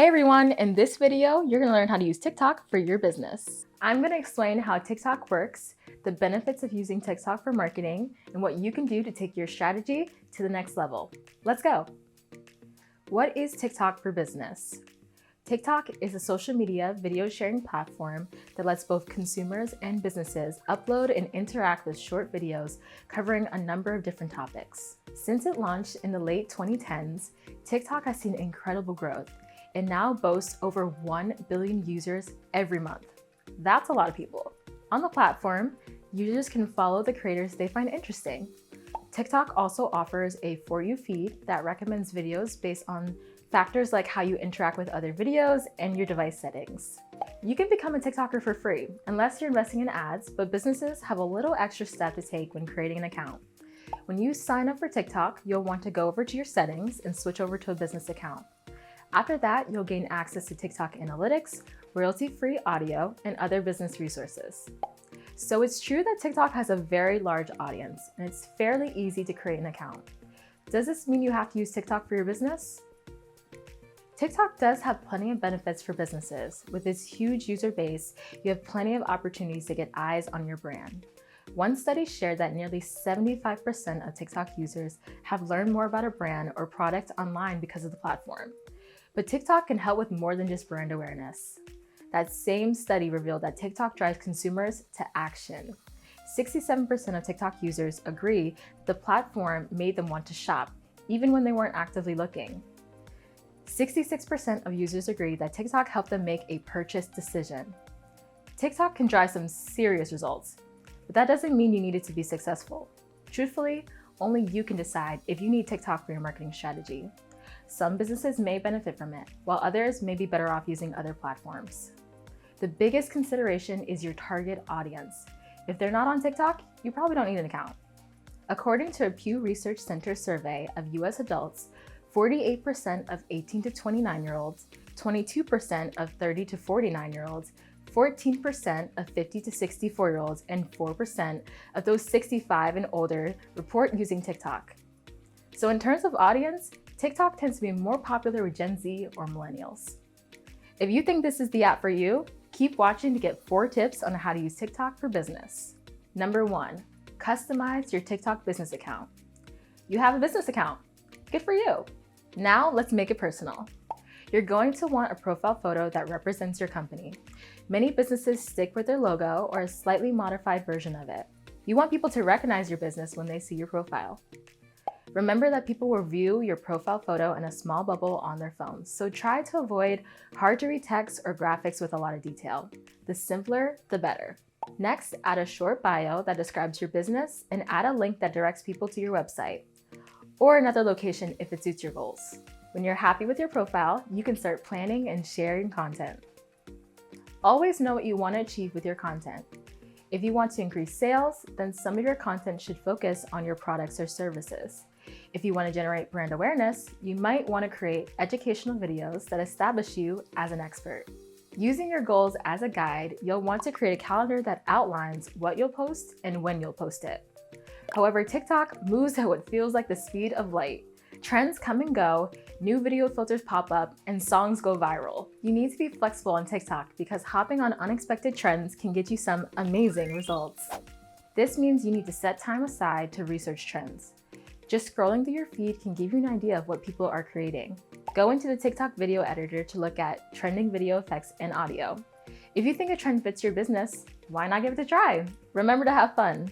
Hey everyone, in this video, you're gonna learn how to use TikTok for your business. I'm gonna explain how TikTok works, the benefits of using TikTok for marketing, and what you can do to take your strategy to the next level. Let's go. What is TikTok for business? TikTok is a social media video sharing platform that lets both consumers and businesses upload and interact with short videos covering a number of different topics. Since it launched in the late 2010s, TikTok has seen incredible growth and now boasts over 1 billion users every month. That's a lot of people. On the platform, users can follow the creators they find interesting. TikTok also offers a For You feed that recommends videos based on factors like how you interact with other videos and your device settings. You can become a TikToker for free, unless you're investing in ads, but businesses have a little extra step to take when creating an account. When you sign up for TikTok, you'll want to go over to your settings and switch over to a business account. After that, you'll gain access to TikTok analytics, royalty-free audio, and other business resources. So it's true that TikTok has a very large audience, and it's fairly easy to create an account. Does this mean you have to use TikTok for your business? TikTok does have plenty of benefits for businesses. With its huge user base, you have plenty of opportunities to get eyes on your brand. One study shared that nearly 75% of TikTok users have learned more about a brand or product online because of the platform. But TikTok can help with more than just brand awareness. That same study revealed that TikTok drives consumers to action. 67% of TikTok users agree the platform made them want to shop, even when they weren't actively looking. 66% of users agree that TikTok helped them make a purchase decision. TikTok can drive some serious results, but that doesn't mean you need it to be successful. Truthfully, only you can decide if you need TikTok for your marketing strategy. Some businesses may benefit from it, while others may be better off using other platforms. The biggest consideration is your target audience. If they're not on TikTok, you probably don't need an account. According to a Pew Research Center survey of US adults, 48% of 18 to 29-year-olds, 22% of 30 to 49-year-olds, 14% of 50 to 64-year-olds, and 4% of those 65 and older report using TikTok. So in terms of audience, TikTok tends to be more popular with Gen Z or millennials. If you think this is the app for you, keep watching to get 4 tips on how to use TikTok for business. Number 1, customize your TikTok business account. You have a business account. Good for you. Now let's make it personal. You're going to want a profile photo that represents your company. Many businesses stick with their logo or a slightly modified version of it. You want people to recognize your business when they see your profile. Remember that people will view your profile photo in a small bubble on their phones, so try to avoid hard-to-read text or graphics with a lot of detail. The simpler, the better. Next, add a short bio that describes your business and add a link that directs people to your website, or another location if it suits your goals. When you're happy with your profile, you can start planning and sharing content. Always know what you want to achieve with your content. If you want to increase sales, then some of your content should focus on your products or services. If you want to generate brand awareness, you might want to create educational videos that establish you as an expert. Using your goals as a guide, you'll want to create a calendar that outlines what you'll post and when you'll post it. However, TikTok moves at what feels like the speed of light. Trends come and go, new video filters pop up, and songs go viral. You need to be flexible on TikTok because hopping on unexpected trends can get you some amazing results. This means you need to set time aside to research trends. Just scrolling through your feed can give you an idea of what people are creating. Go into the TikTok video editor to look at trending video effects and audio. If you think a trend fits your business, why not give it a try? Remember to have fun.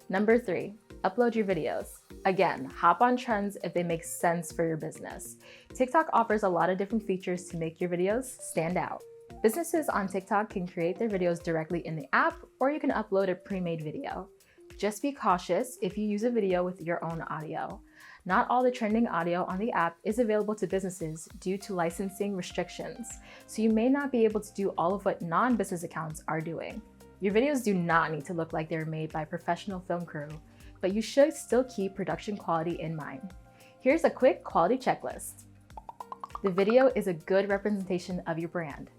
Number 3, upload your videos. Again, hop on trends if they make sense for your business. TikTok offers a lot of different features to make your videos stand out. Businesses on TikTok can create their videos directly in the app, or you can upload a pre-made video. Just be cautious if you use a video with your own audio. Not all the trending audio on the app is available to businesses due to licensing restrictions, so you may not be able to do all of what non-business accounts are doing. Your videos do not need to look like they're made by a professional film crew, but you should still keep production quality in mind. Here's a quick quality checklist. The video is a good representation of your brand.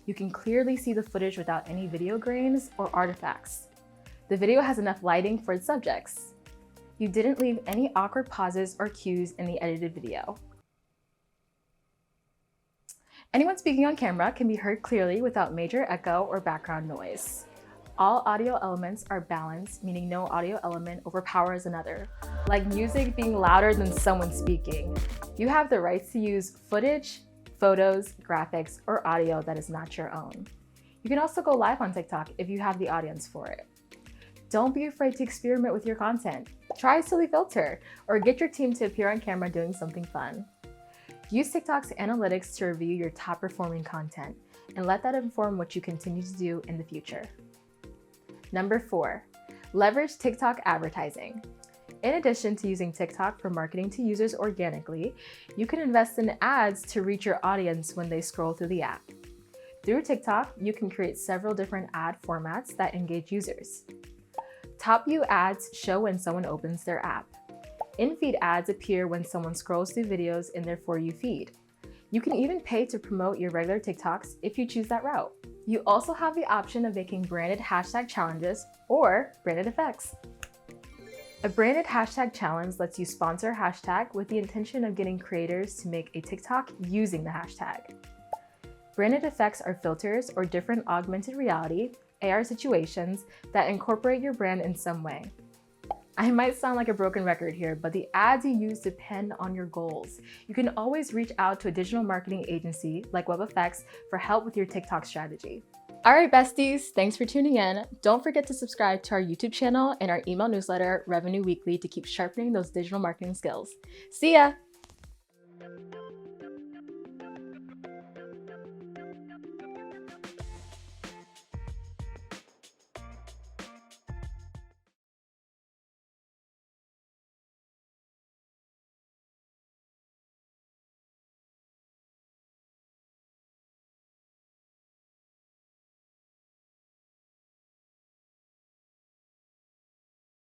You can clearly see the footage without any video grains or artifacts. The video has enough lighting for its subjects. You didn't leave any awkward pauses or cues in the edited video. Anyone speaking on camera can be heard clearly without major echo or background noise. All audio elements are balanced, meaning no audio element overpowers another, like music being louder than someone speaking. You have the rights to use footage, photos, graphics, or audio that is not your own. You can also go live on TikTok if you have the audience for it. Don't be afraid to experiment with your content. Try a silly filter, or get your team to appear on camera doing something fun. Use TikTok's analytics to review your top performing content, and let that inform what you continue to do in the future. Number 4, leverage TikTok advertising. In addition to using TikTok for marketing to users organically, you can invest in ads to reach your audience when they scroll through the app. Through TikTok, you can create several different ad formats that engage users. Top view ads show when someone opens their app. In-feed ads appear when someone scrolls through videos in their For You feed. You can even pay to promote your regular TikToks if you choose that route. You also have the option of making branded hashtag challenges or branded effects. A branded hashtag challenge lets you sponsor a hashtag with the intention of getting creators to make a TikTok using the hashtag. Branded effects are filters or different augmented reality, AR situations that incorporate your brand in some way. I might sound like a broken record here, but the ads you use depend on your goals. You can always reach out to a digital marketing agency like WebFX for help with your TikTok strategy. All right, besties, thanks for tuning in. Don't forget to subscribe to our YouTube channel and our email newsletter, Revenue Weekly, to keep sharpening those digital marketing skills. See ya!